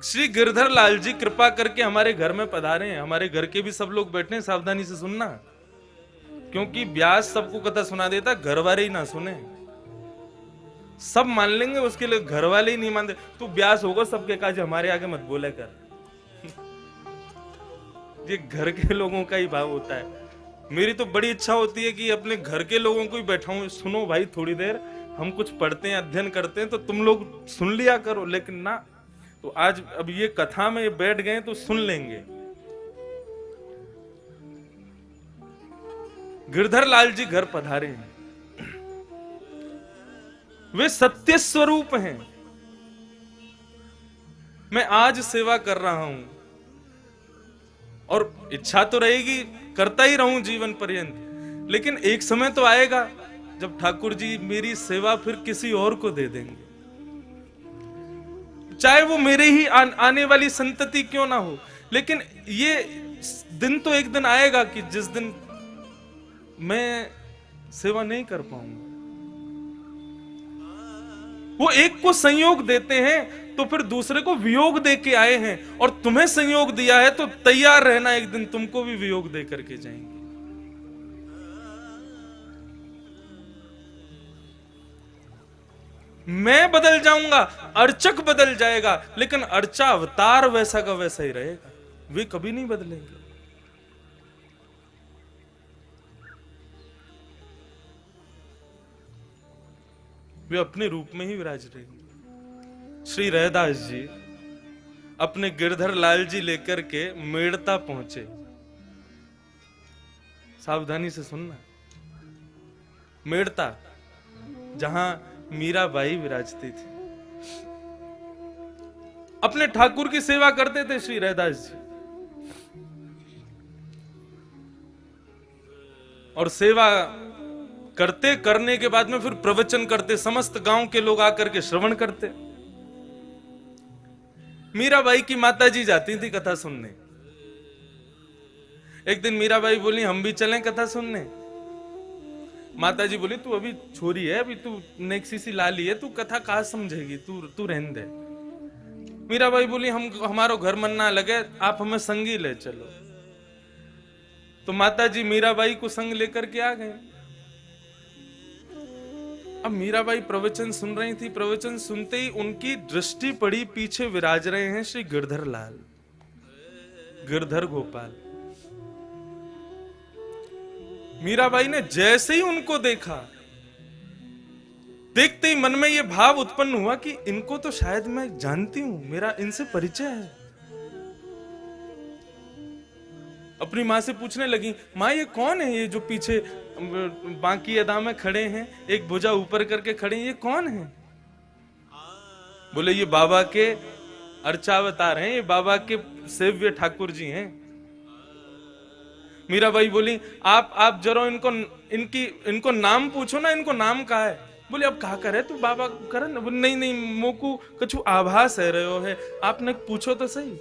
श्री गिरधर लाल जी कृपा करके हमारे घर में पधारे हैं। हमारे घर के भी सब लोग बैठे हैं, सावधानी से सुनना, क्योंकि व्यास सबको कथा सुना देता, घर वाले ही ना सुने। सब मान लेंगे, उसके लिए घर वाले ही नहीं मानते। तू व्यास होगा सबके काज, हमारे आगे मत बोले कर। ये घर के लोगों का ही भाव होता है। मेरी तो बड़ी इच्छा होती है कि अपने घर के लोगों को ही बैठाऊं, सुनो भाई थोड़ी देर, हम कुछ पढ़ते हैं, अध्ययन करते हैं, तो तुम लोग सुन लिया करो। लेकिन ना, तो आज अब ये कथा में बैठ गए तो सुन लेंगे। गिरधर लाल जी घर पधारे हैं। वे सत्य स्वरूप हैं। मैं आज सेवा कर रहा हूं और इच्छा तो रहेगी करता ही रहूं जीवन पर्यंत, लेकिन एक समय तो आएगा जब ठाकुर जी मेरी सेवा फिर किसी और को दे देंगे, चाहे वो मेरे ही आने वाली संतति क्यों ना हो। लेकिन ये दिन तो एक दिन आएगा कि जिस दिन मैं सेवा नहीं कर पाऊंगा। वो एक को संयोग देते हैं तो फिर दूसरे को वियोग दे के आए हैं, और तुम्हें संयोग दिया है तो तैयार रहना, एक दिन तुमको भी वियोग दे करके जाएंगे। मैं बदल जाऊंगा, अर्चक बदल जाएगा, लेकिन अर्चा अवतार वैसा का वैसा ही रहेगा, वे कभी नहीं बदलेंगे। वे अपने रूप में ही विराज रहेंगे। श्री रैदास जी अपने गिरधर लाल जी लेकर के मेड़ता पहुंचे। सावधानी से सुनना, मेड़ता जहां मीराबाई विराजती थी, अपने ठाकुर की सेवा करते थे श्री रैदास जी। और सेवा करते करने के बाद में फिर प्रवचन करते, समस्त गांव के लोग आकर के श्रवण करते। मीराबाई की माताजी जाती थी कथा सुनने। एक दिन मीराबाई बोली हम भी चलें कथा सुनने। माताजी बोली तू अभी छोरी है, अभी तू नेक्सी सी लाली है, तू कथा कहां समझेगी, तू रहने दे। मीराबाई बोली हमारो घर मन ना लगे, आप हमें संगी ले चलो। तो माताजी मीराबाई को संग लेकर के आ गए। अब मीराबाई प्रवचन सुन रही थी। प्रवचन सुनते ही उनकी दृष्टि पड़ी, पीछे विराज रहे हैं श्री गिरधर लाल, गिरधर गोपाल। मीराबाई ने जैसे ही उनको देखा, देखते ही मन में यह भाव उत्पन्न हुआ कि इनको तो शायद मैं जानती हूं, मेरा इनसे परिचय है। अपनी मां से पूछने लगी, मां ये कौन है, ये जो पीछे बांकी अदा में खड़े हैं, एक भुजा ऊपर करके खड़े हैं, ये कौन है? बोले ये बाबा के अर्चावतार हैं, ये बाबा के सेव्य ठाकुर जी हैं। मीराबाई बोली आप जरा इनको नाम पूछो ना, इनको नाम कहा है? बोले अब कहा करे तू बाबा कर ना। बोले नहीं मोकू कछु आभास है रहे है, आपने पूछो तो सही।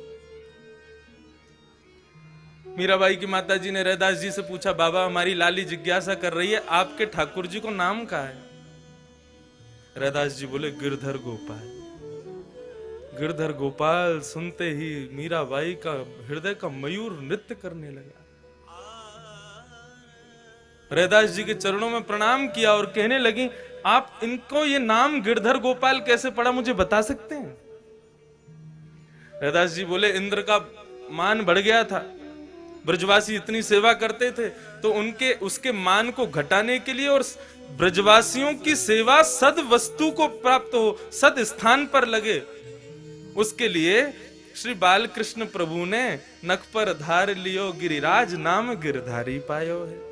मीराबाई की माताजी ने रैदास जी से पूछा, बाबा हमारी लाली जिज्ञासा कर रही है, आपके ठाकुर जी को नाम क्या है? रैदास जी बोले गिरधर गोपाल। गिरधर गोपाल सुनते ही मीराबाई का हृदय का मयूर नृत्य करने लगा। रैदास जी के चरणों में प्रणाम किया और कहने लगी, आप इनको ये नाम गिरधर गोपाल कैसे पड़ा, मुझे बता सकते हैं? रैदास जी बोले इंद्र का मान बढ़ गया था, ब्रजवासी इतनी सेवा करते थे, तो उसके मान को घटाने के लिए और ब्रजवासियों की सेवा सद वस्तु को प्राप्त हो, सद स्थान पर लगे, उसके लिए श्री बालकृष्ण प्रभु ने नख पर धार लियो गिरिराज, नाम गिरधारी पायो है।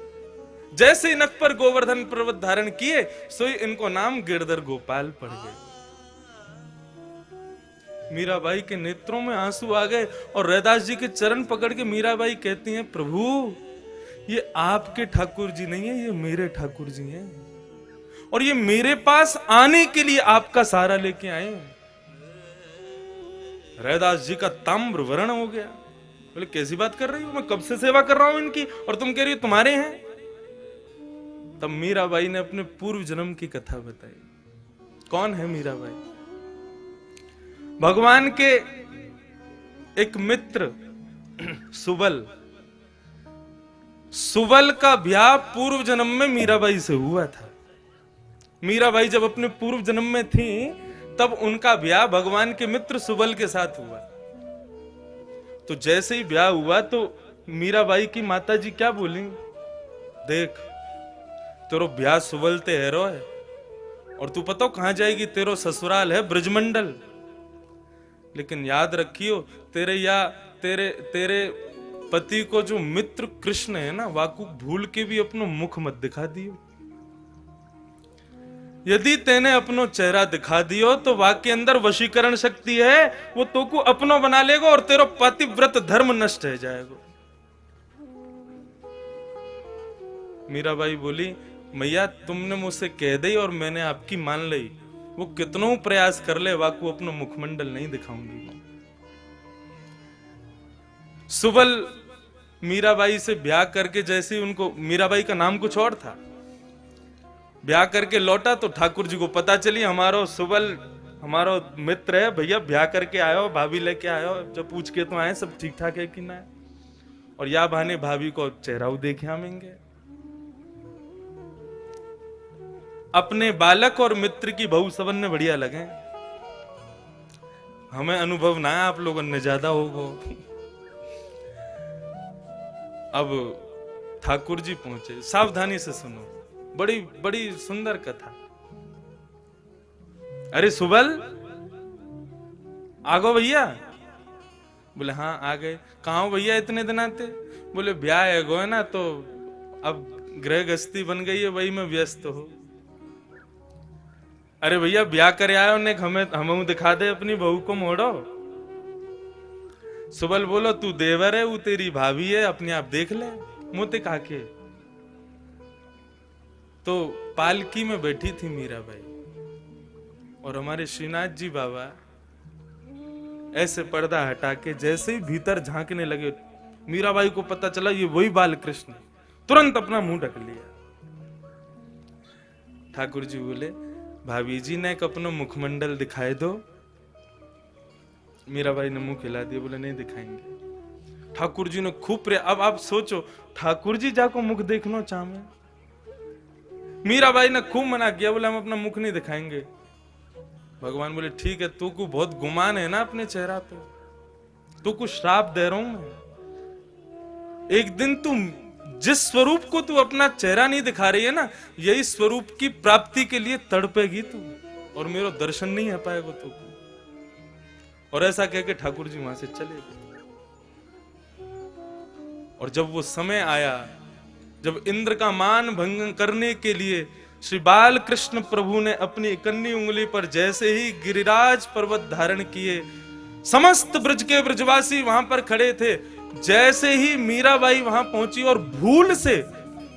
जैसे नख पर गोवर्धन पर्वत धारण किए, सोई इनको नाम गिरधर गोपाल पड़ गए। मीराबाई के नेत्रों में आंसू आ गए और रैदास जी के चरण पकड़ के मीराबाई कहती हैं, प्रभु ये आपके ठाकुर जी नहीं है, ये मेरे ठाकुर जी हैं, और ये मेरे पास आने के लिए आपका सहारा लेके आए। रैदास जी का ताम्र वर्ण हो गया। बोले कैसी बात कर रही हो, मैं कब से सेवा कर रहा हूं इनकी, और तुम कह रही हो तुम्हारे हैं? तब मीराबाई ने अपने पूर्व जन्म की कथा बताई। कौन है मीराबाई? भगवान के एक मित्र सुबल का ब्याह पूर्व जन्म में मीराबाई से हुआ था। मीराबाई जब अपने पूर्व जन्म में थी तब उनका ब्याह भगवान के मित्र सुबल के साथ हुआ। तो जैसे ही ब्याह हुआ तो मीराबाई की माता जी क्या बोली, देख तेरो ब्याह सुबल ते हैरो है और तू पता कहां जाएगी, तेरो ससुराल है ब्रजमंडल, लेकिन याद रखियो तेरे पति को जो मित्र कृष्ण है ना, वाकु भूल के भी अपनो मुख मत दिखा दियो। यदि तेने अपनो चेहरा दिखा दियो तो वाके अंदर वशीकरण शक्ति है, वो तो को अपनो बना लेगा और तेरो पतिव्रत धर्म नष्ट हो जाएगा। मीराबाई बोली, मैया तुमने मुझसे कह दी और मैंने आपकी मान ली, वो कितनों प्रयास कर ले वाकु अपनो मुखमंडल नहीं दिखाऊंगी। सुबल मीराबाई से ब्याह करके, जैसे उनको, मीराबाई का नाम कुछ और था, ब्याह करके लौटा तो ठाकुर जी को पता चली हमारा सुबल हमारा मित्र है भैया, ब्याह करके आयो, भाभी लेके आयो। जब पूछ के तो आए सब ठीक ठाक है कि ना, और या बहाने भाभी को चेहरा देखे आमेंगे। अपने बालक और मित्र की बहू सबन ने बढ़िया लगे, हमें अनुभव ना है, आप लोगों ने ज्यादा होगा। अब ठाकुर जी पहुंचे, सावधानी से सुनो, बड़ी बड़ी सुंदर कथा। अरे सुबल आ गो भैया, बोले हाँ आ गए। कहाँ हो भैया इतने दिन आते? बोले ब्याह है गो है ना, तो अब गृह गृहस्थी बन गई है, वही में व्यस्त हो। अरे भैया ब्याह करे आयो ने, हमें दिखा दे अपनी बहू को मोड़ो। सुबल बोलो तू देवर है, वो तेरी भाभी है, अपने आप देख ले मोते काके। तो पालकी में बैठी थी मीराबाई और हमारे श्रीनाथ जी बाबा ऐसे पर्दा हटा के जैसे ही भीतर झांकने लगे, मीराबाई को पता चला ये वही बाल कृष्ण, तुरंत अपना मुंह ढक लिया। ठाकुर जी बोले, भाभी जी ने एक अपना मुखमंडल दिखाए दो। मीराबाई ने मुंह खिला दिया, बोले नहीं दिखाएंगे। ठाकुर जी ने खूब अब आप सोचो, ठाकुर जी जाको मुख देखना चाहे, मीराबाई ने खूब मना किया, बोले हम अपना मुख नहीं दिखाएंगे। भगवान बोले ठीक है, तू को बहुत गुमान है ना अपने चेहरा पे, तू को श्राप दे रहा हूं मैं। एक दिन तुम जिस स्वरूप को तू अपना चेहरा नहीं दिखा रही है ना, यही स्वरूप की प्राप्ति के लिए तड़पेगी तू, और मेरा दर्शन नहीं आ पाएगा तू। और ऐसा कह के ठाकुर जी वहां से चले गए। और जब वो समय आया, जब इंद्र का मान भंग करने के लिए श्री बाल कृष्ण प्रभु ने अपनी इकन्नी उंगली पर जैसे ही गिरिराज पर्वत धारण किए, समस्त ब्रज के ब्रजवासी वहां पर खड़े थे। जैसे ही मीराबाई वहां पहुंची और भूल से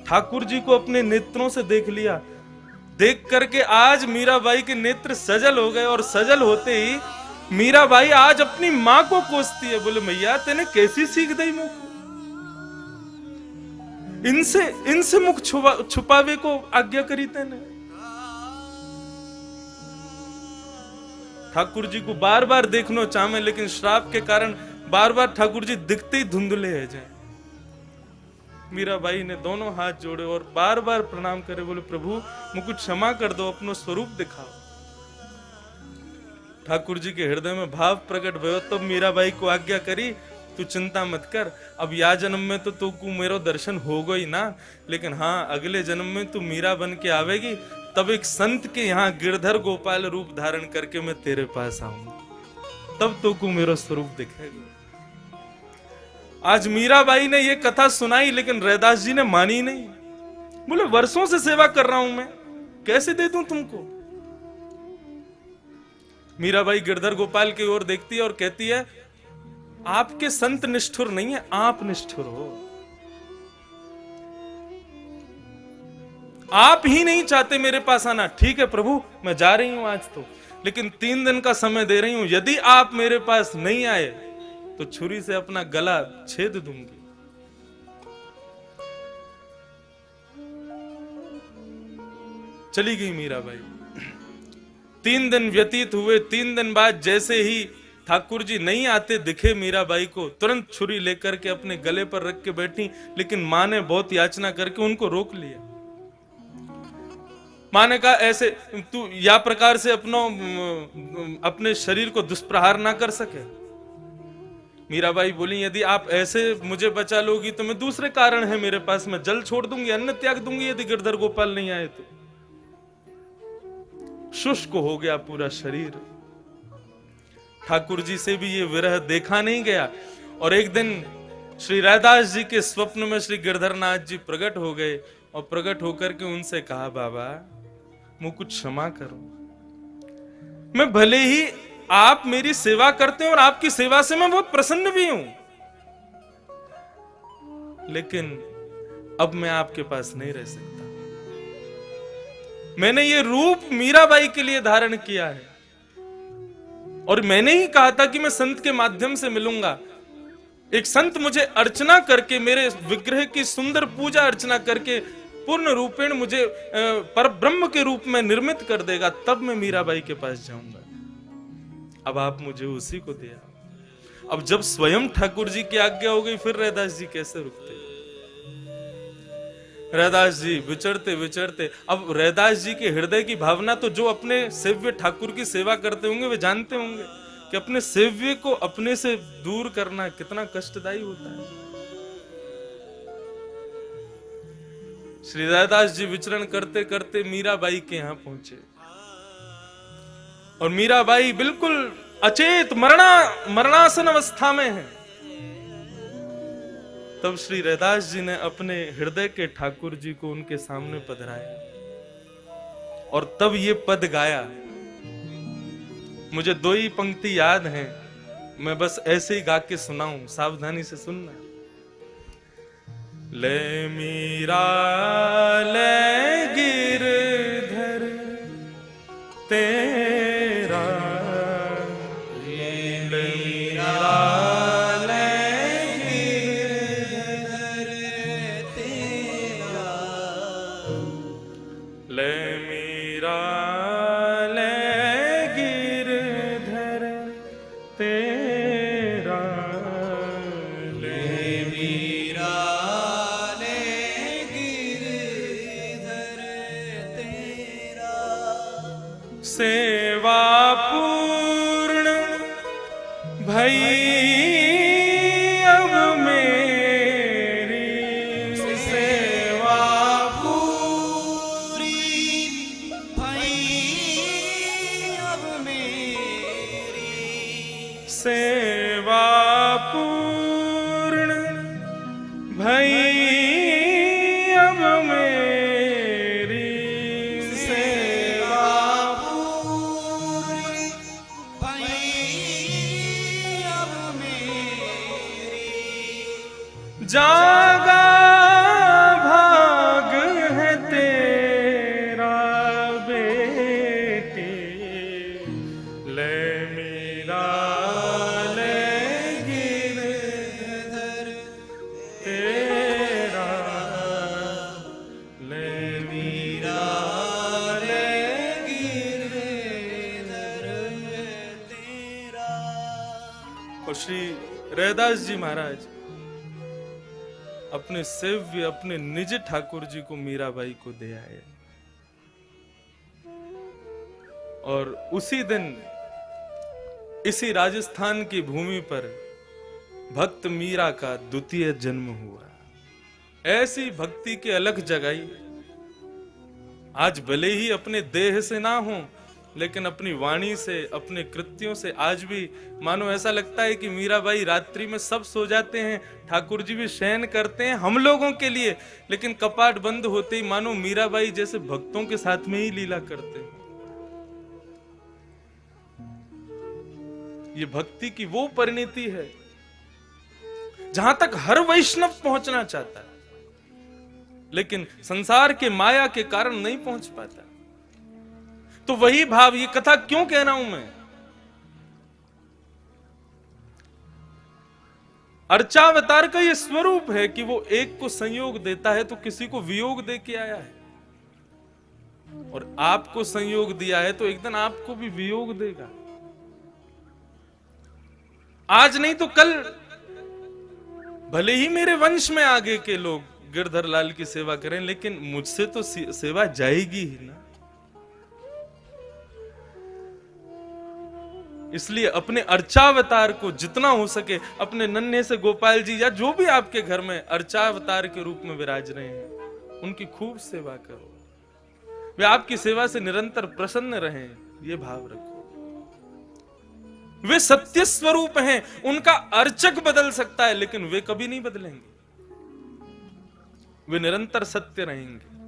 ठाकुर जी को अपने नेत्रों से देख लिया, देख करके आज मीराबाई के नेत्र सजल हो गए। और सजल होते ही मीराबाई आज अपनी मां को कोसती है, बोले मैया तेने कैसी सीख दी मुख, इनसे मुख छुपावे को आज्ञा करी तेने। ठाकुर जी को बार बार देखना चाहे, लेकिन श्राप के कारण बार बार ठाकुर जी दिखते ही धुंधले है जाए। मीराबाई ने दोनों हाथ जोड़े और बार बार प्रणाम करे, बोले प्रभु मुझको क्षमा कर दो, अपनो स्वरूप दिखाओ। ठाकुर जी के हृदय में भाव प्रकट भयो, तब मीराबाई को आज्ञा करी, तू चिंता मत कर, अब या जन्म में तो तू को मेरो दर्शन होगा ही ना, लेकिन हाँ अगले जन्म में तू मीरा बन के आवेगी, तब एक संत के यहाँ गिरधर गोपाल रूप धारण करके मैं तेरे पास आऊंगा, तब तो को मेरो स्वरूप दिखेगा। आज मीराबाई ने ये कथा सुनाई, लेकिन रैदास जी ने मानी नहीं। बोले वर्षों से सेवा कर रहा हूं मैं, कैसे दे दूं तुमको। मीराबाई गिरधर गोपाल की ओर देखती है और कहती है, आपके संत निष्ठुर नहीं है, आप निष्ठुर हो। आप ही नहीं चाहते मेरे पास आना। ठीक है प्रभु मैं जा रही हूं आज तो, लेकिन 3 दिन का समय दे रही हूं, यदि आप मेरे पास नहीं आए तो छुरी से अपना गला छेद दूंगी। चली गई मीराबाई। 3 दिन व्यतीत हुए। 3 दिन बाद जैसे ही ठाकुर जी नहीं आते दिखे मीराबाई को, तुरंत छुरी लेकर के अपने गले पर रख के बैठी, लेकिन मां ने बहुत याचना करके उनको रोक लिया। मां ने कहा ऐसे तू या प्रकार से अपने शरीर को दुष्प्रहार ना कर सके। मीराबाई बोली यदि आप ऐसे मुझे बचा लोगी तो मैं दूसरे कारण है मेरे पास, मैं जल छोड़ दूंगी, अन्न त्याग दूंगी यदि गिरधर गोपाल नहीं आए तो। शुष्क हो गया पूरा शरीर। ठाकुर जी से भी ये विरह देखा नहीं गया। और एक दिन श्री रैदास जी के स्वप्न में श्री गिरधरनाथ जी प्रकट हो गए और प्रकट होकर के उनसे कहा बाबा मुझको क्षमा करो, मैं भले ही आप मेरी सेवा करते हैं और आपकी सेवा से मैं बहुत प्रसन्न भी हूं, लेकिन अब मैं आपके पास नहीं रह सकता। मैंने ये रूप मीराबाई के लिए धारण किया है और मैंने ही कहा था कि मैं संत के माध्यम से मिलूंगा। एक संत मुझे अर्चना करके, मेरे विग्रह की सुंदर पूजा अर्चना करके पूर्ण रूपेण मुझे पर ब्रह्म के रूप में निर्मित कर देगा, तब मैं मीराबाई के पास जाऊंगा। अब आप मुझे उसी को दिया। अब जब स्वयं ठाकुर जी की आज्ञा हो गई फिर रैदास जी कैसे रुकते। रैदास जी विचरते विचरते, अब रैदास जी के हृदय की भावना तो जो अपने सेव्य ठाकुर की सेवा करते होंगे वे जानते होंगे कि अपने सेव्य को अपने से दूर करना कितना कष्टदायी होता है। श्री रैदास जी विचरण करते करते मीराबाई के यहां पहुंचे और मीराबाई बिल्कुल अचेत मरणासन अवस्था में है। तब श्री रैदास जी ने अपने हृदय के ठाकुर जी को उनके सामने पधराया और तब ये पद गाया। मुझे 2 ही पंक्ति याद हैं, मैं बस ऐसे ही गा के सुनाऊं, सावधानी से सुनना। ले मीरा ले गिरधर तेरा, ले मीरा ले मीरा ले गिरधर तेरा, ले मीरा ले गिरधर तेरा, सेवा पूर्ण भई अब मेरी, सेवा सेवा पूर्ण भई अब मेरी, सेवा पूर्ण भई अब मेरी, जागा भाग है तेरा बेटी, ले मीरा श्री रैदास जी महाराज अपने सेव्य अपने निज ठाकुर जी को मीराबाई को दे आए और उसी दिन इसी राजस्थान की भूमि पर भक्त मीरा का द्वितीय जन्म हुआ। ऐसी भक्ति के अलख जगाई। आज भले ही अपने देह से ना हो लेकिन अपनी वाणी से अपने कृत्यों से आज भी मानो ऐसा लगता है कि मीराबाई रात्रि में सब सो जाते हैं, ठाकुर जी भी शयन करते हैं हम लोगों के लिए, लेकिन कपाट बंद होते ही मानो मीराबाई जैसे भक्तों के साथ में ही लीला करते हैं। ये भक्ति की वो परिणति है जहां तक हर वैष्णव पहुंचना चाहता है लेकिन संसार के माया के कारण नहीं पहुंच पाता। तो वही भाव, ये कथा क्यों कह रहा हूं मैं, अर्चावतार का ये स्वरूप है कि वो एक को संयोग देता है तो किसी को वियोग दे के आया है, और आपको संयोग दिया है तो एक दिन आपको भी वियोग देगा। आज नहीं तो कल भले ही मेरे वंश में आगे के लोग गिरधर लाल की सेवा करें, लेकिन मुझसे तो सेवा जाएगी ही ना। इसलिए अपने अर्चावतार को जितना हो सके, अपने नन्हे से गोपाल जी या जो भी आपके घर में अर्चावतार के रूप में विराज रहे हैं, उनकी खूब सेवा करो। वे आपकी सेवा से निरंतर प्रसन्न रहें, ये भाव रखो। वे सत्य स्वरूप हैं, उनका अर्चक बदल सकता है लेकिन वे कभी नहीं बदलेंगे, वे निरंतर सत्य रहेंगे।